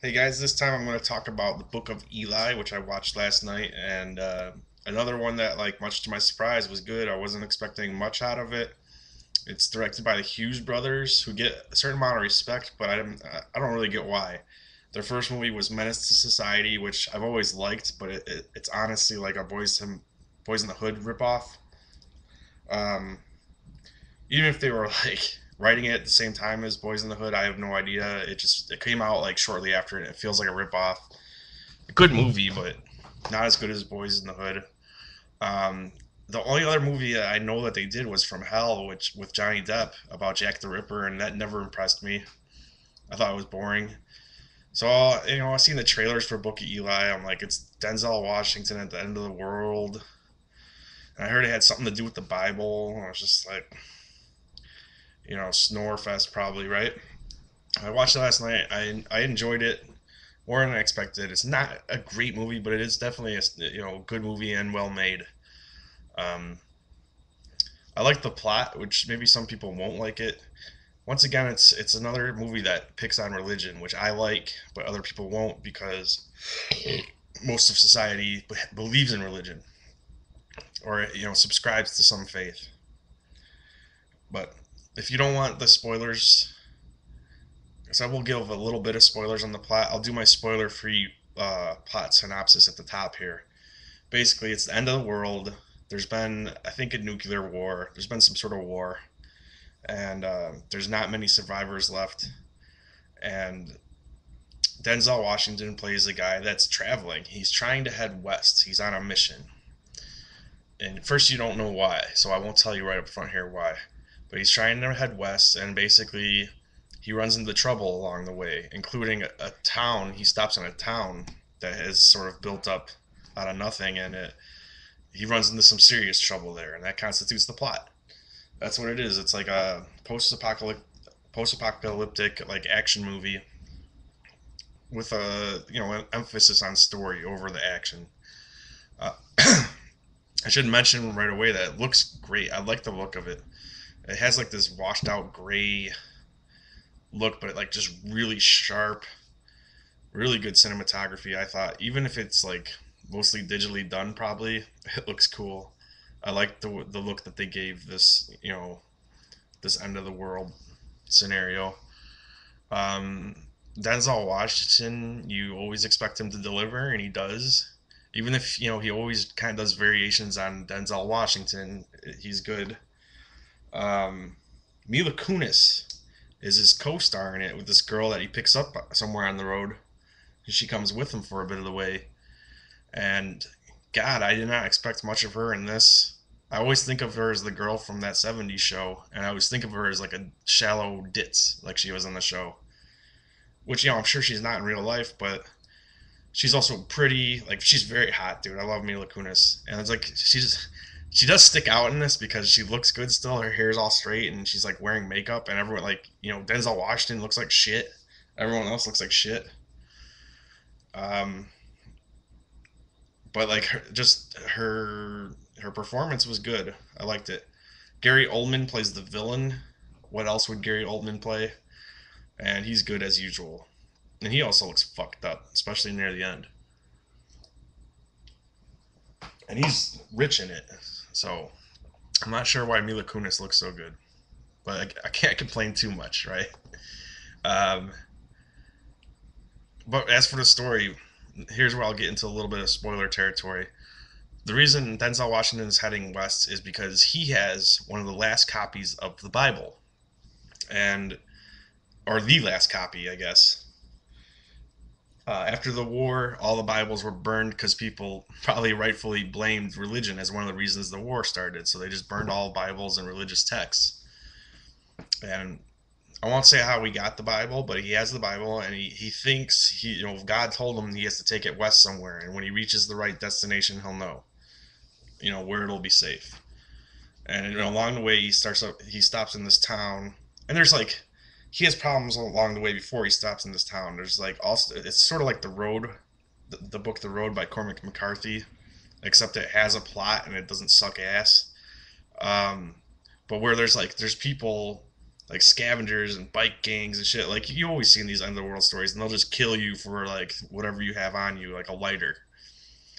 Hey guys, this time I'm going to talk about the Book of Eli, which I watched last night, and another one that, like, much to my surprise, was good. I wasn't expecting much out of it. It's directed by the Hughes Brothers, who get a certain amount of respect, but I don't really get why. Their first movie was Menace to Society, which I've always liked, but it's honestly like a Boys in the Hood ripoff. Um, Even if they were like writing it at the same time as Boys in the Hood, I have no idea. It came out like shortly after, and it feels like a ripoff. A good movie, but not as good as Boys in the Hood. Um, the only other movie that I know that they did was From Hell, which with Johnny Depp about Jack the Ripper, and that never impressed me. I thought it was boring. So I seen the trailers for Book of Eli. I'm like, it's Denzel Washington at the end of the world, and I heard it had something to do with the Bible. I was just like, snore fest probably, right? I watched it last night. I enjoyed it more than I expected. It's not a great movie, but it is definitely a good movie and well made. Um, I like the plot, which maybe some people won't like it. Once again, it's another movie that picks on religion, which I like, but other people won't because most of society believes in religion or subscribes to some faith. But if you don't want the spoilers, so I will give a little bit of spoilers on the plot. I'll do my spoiler-free plot synopsis at the top here. Basically, it's the end of the world. There's been, I think, a nuclear war. There's been some sort of war, and there's not many survivors left. And Denzel Washington plays a guy that's traveling. He's trying to head west. He's on a mission. And first, you don't know why, so I won't tell you right up front here why. But he's trying to head west, and basically, he runs into trouble along the way, including a town. He stops in a town that has sort of built up out of nothing, and he runs into some serious trouble there, and that constitutes the plot. That's what it is. It's like a post-apocalyptic like action movie with a an emphasis on story over the action. Uh, I should mention right away that it looks great. I like the look of it. It has like this washed out gray look, but it like just really sharp, really good cinematography. I thought even if it's like mostly digitally done, probably it looks cool. I like the look that they gave this this end of the world scenario. Um, Denzel Washington, you always expect him to deliver, and he does. Even if he always kind of does variations on Denzel Washington, he's good. Um, Mila Kunis is his co-star in it with this girl that he picks up somewhere on the road. She comes with him for a bit of the way, and God, I did not expect much of her in this. I always think of her as the girl from that '70s show, and I always think of her as like a shallow ditz, like she was on the show. Which I'm sure she's not in real life, but she's also pretty. Like she's very hot, dude. I love Mila Kunis, and it's like she does stick out in this because she looks good still. Her hair's all straight, and she's like wearing makeup, and everyone like Denzel Washington looks like shit. Everyone else looks like shit. Um, but like her performance was good. I liked it. Gary Oldman plays the villain. What else would Gary Oldman play? And he's good as usual. And he also looks fucked up, especially near the end. And he's rich in it, so I'm not sure why Mila Kunis looks so good, but I can't complain too much, right? Um, but as for the story, here's where I'll get into a little bit of spoiler territory. The reason Denzel Washington is heading west is because he has one of the last copies of the Bible, and or the last copy, I guess. After the war, all the Bibles were burned because people probably rightfully blamed religion as one of the reasons the war started. So they just burned all Bibles and religious texts. And I won't say how he got the Bible, but he has the Bible, and he thinks God told him he has to take it west somewhere, and when he reaches the right destination, he'll know where it'll be safe. And along the way, he stops in this town, and there's like he has problems along the way before he stops in this town. There's like also it's sort of like The Road, the book The Road by Cormac McCarthy, except it has a plot and it doesn't suck ass. Um, but where there's people like scavengers and bike gangs and shit. Like you always see in these underworld stories, and they'll just kill you for like whatever you have on you, like a lighter.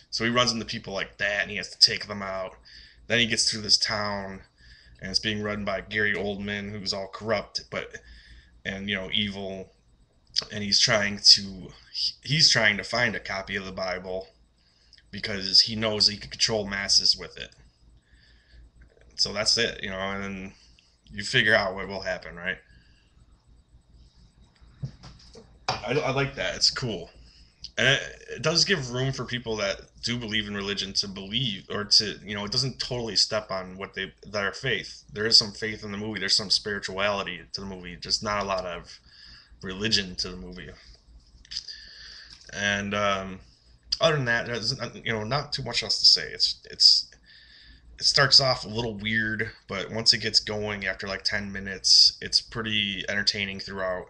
So he runs into people like that, and he has to take them out. Then he gets through this town, and it's being run by Gary Oldman, who's all corrupt, but and evil, and he's trying to find a copy of the Bible because he knows he can control masses with it. So that's it, and then you figure out what will happen, right? I like that. It's cool. And it does give room for people that do believe in religion to believe, or to, it doesn't totally step on their faith. There is some faith in the movie. There's some spirituality to the movie, just not a lot of religion to the movie. And other than that, there's not too much else to say. It starts off a little weird, but once it gets going after like 10 minutes, it's pretty entertaining throughout.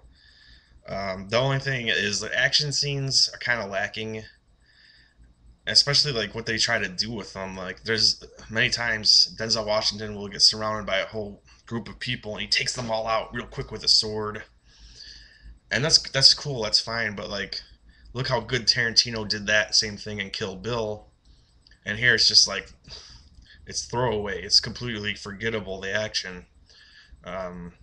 The only thing is the action scenes are kind of lacking, especially like what they try to do with them. Like there's many times Denzel Washington will get surrounded by a whole group of people and he takes them all out real quick with a sword, and that's cool, that's fine. But like, look how good Tarantino did that same thing in Kill Bill, and here it's just like it's throwaway. It's completely forgettable, the action. Um,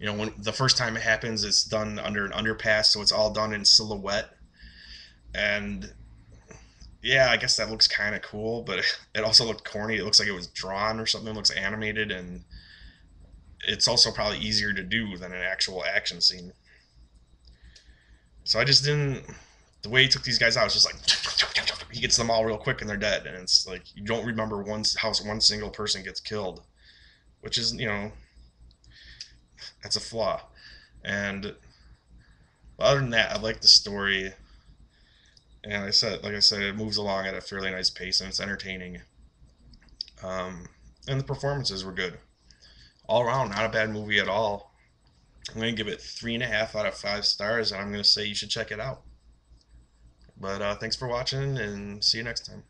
when the first time it happens, it's done under an underpass, so it's all done in silhouette. And yeah, I guess that looks kind of cool, but it also looked corny. It looks like it was drawn or something. It looks animated, and it's also probably easier to do than an actual action scene. So I just didn't. The way he took these guys out, it's just like he gets them all real quick and they're dead, and it's like you don't remember how one single person gets killed, which is that's a flaw. And other than that, I like the story, and like I said, it moves along at a fairly nice pace and it's entertaining. Um, and the performances were good all around. Not a bad movie at all. I'm gonna give it 3.5 out of 5 stars, and I'm gonna say you should check it out. But thanks for watching, and see you next time.